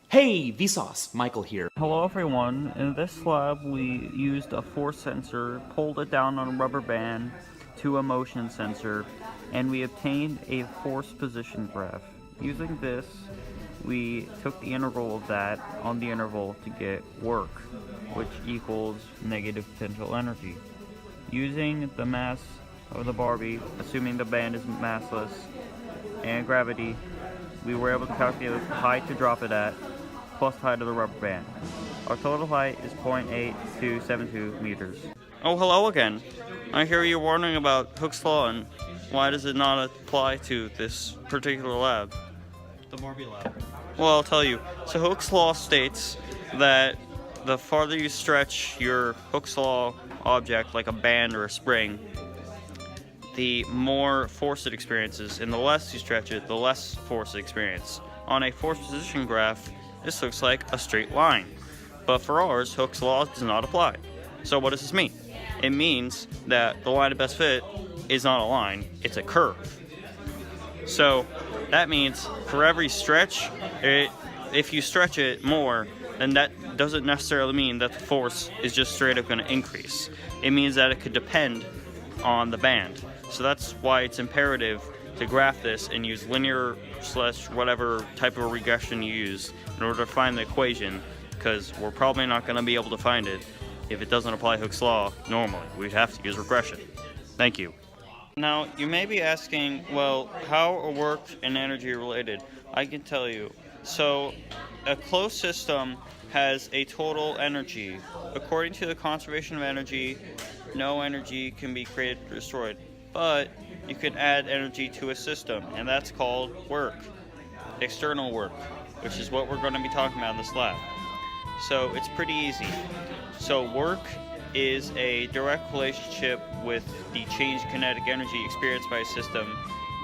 Hey, Vsauce! Michael here. Hello everyone, in this lab we used a force sensor, pulled it down on a rubber band to a motion sensor, and we obtained a force position graph. Using this, we took the integral of that on the interval to get work, which equals negative potential energy. Using the mass of the Barbie, assuming the band is massless, and gravity, we were able to calculate the height to drop it at, plus the height of the rubber band. Our total height is 0.8272 meters. Oh, hello again. I hear you're wondering about Hooke's Law and why does it not apply to this particular lab? The Barbie Lab. Well, I'll tell you. So Hooke's Law states that the farther you stretch your Hooke's Law object, like a band or a spring, the more force it experiences, and the less you stretch it, the less force it experiences. On a force position graph, this looks like a straight line. But for ours, Hooke's Law does not apply. So what does this mean? It means that the line of best fit is not a line, it's a curve. So that means for every stretch, if you stretch it more, then that doesn't necessarily mean that the force is just straight up going to increase. It means that it could depend on the band. So that's why it's imperative to graph this and use linear / whatever type of regression you use in order to find the equation, because we're probably not going to be able to find it if it doesn't apply Hooke's Law normally. We'd have to use regression. Thank you. Now, you may be asking, well, how are work and energy related? I can tell you. So, a closed system has a total energy. According to the conservation of energy, no energy can be created or destroyed. But you can add energy to a system, and that's called work. External work, which is what we're going to be talking about in this lab. So it's pretty easy. So work is a direct relationship with the change in kinetic energy experienced by a system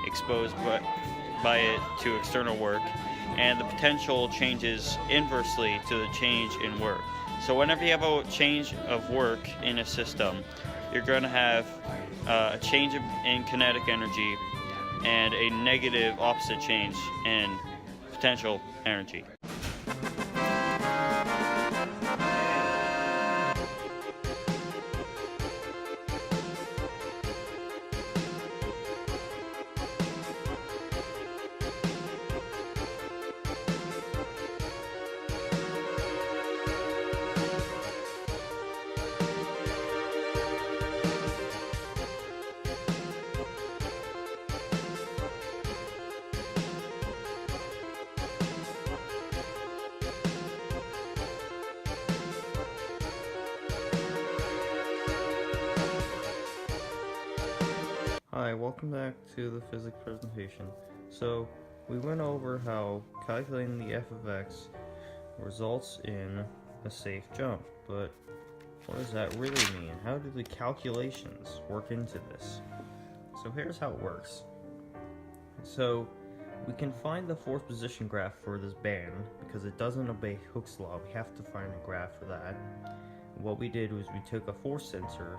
exposed by it to external work, and the potential changes inversely to the change in work. So whenever you have a change of work in a system, you're going to have a change in kinetic energy and a negative opposite change in potential energy. Hi, welcome back to the physics presentation. So, we went over how calculating the f of x results in a safe jump, but what does that really mean? How do the calculations work into this? So here's how it works. So, we can find the force position graph for this band because it doesn't obey Hooke's law. We have to find a graph for that. What we did was we took a force sensor,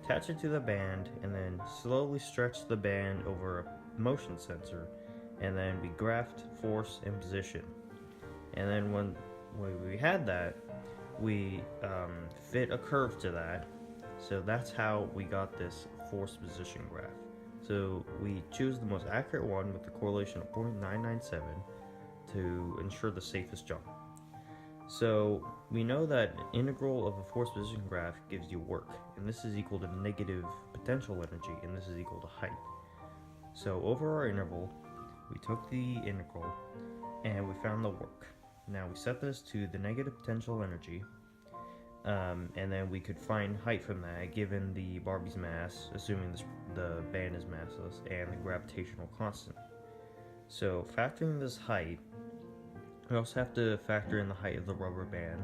attach it to the band, and then slowly stretch the band over a motion sensor, and then we graphed force and position. And then when we had that, we fit a curve to that. So that's how we got this force position graph. So we choose the most accurate one with the correlation of 0.997 to ensure the safest jump. So we know that integral of a force position graph gives you work, and this is equal to negative potential energy, and this is equal to height. So over our interval, we took the integral and we found the work. Now we set this to the negative potential energy, and then we could find height from that given the Barbie's mass, assuming the band is massless, and the gravitational constant. So factoring this height, we also have to factor in the height of the rubber band,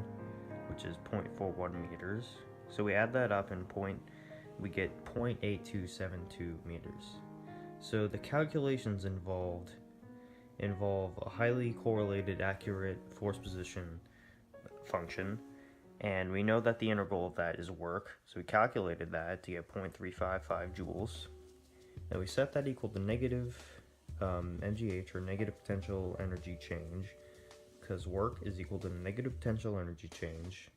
which is 0.41 meters. So we add that up and we get 0.8272 meters. So the calculations involve a highly correlated accurate force position function, and we know that the integral of that is work, so we calculated that to get 0.355 joules. Then we set that equal to negative NGH, or negative potential energy change, because work is equal to negative potential energy change.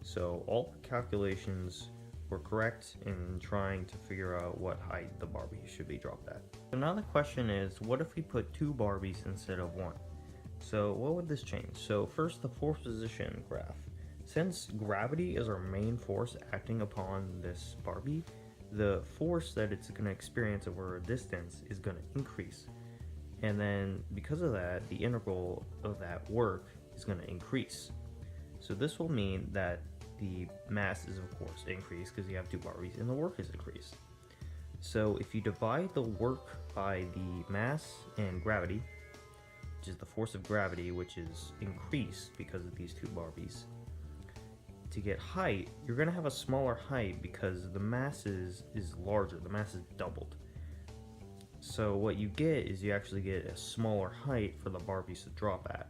So all the calculations were correct in trying to figure out what height the Barbie should be dropped at. So now the question is, what if we put 2 Barbies instead of 1? So what would this change? So first, the force position graph. Since gravity is our main force acting upon this Barbie, the force that it's going to experience over a distance is going to increase. And then because of that, the integral of that work is going to increase. So this will mean that the mass is of course increased because you have 2 Barbies, and the work is increased. So if you divide the work by the mass and gravity, which is the force of gravity, which is increased because of these 2 Barbies, to get height, you're going to have a smaller height because the mass is larger, the mass is doubled. So what you get is you actually get a smaller height for the Barbies to drop at.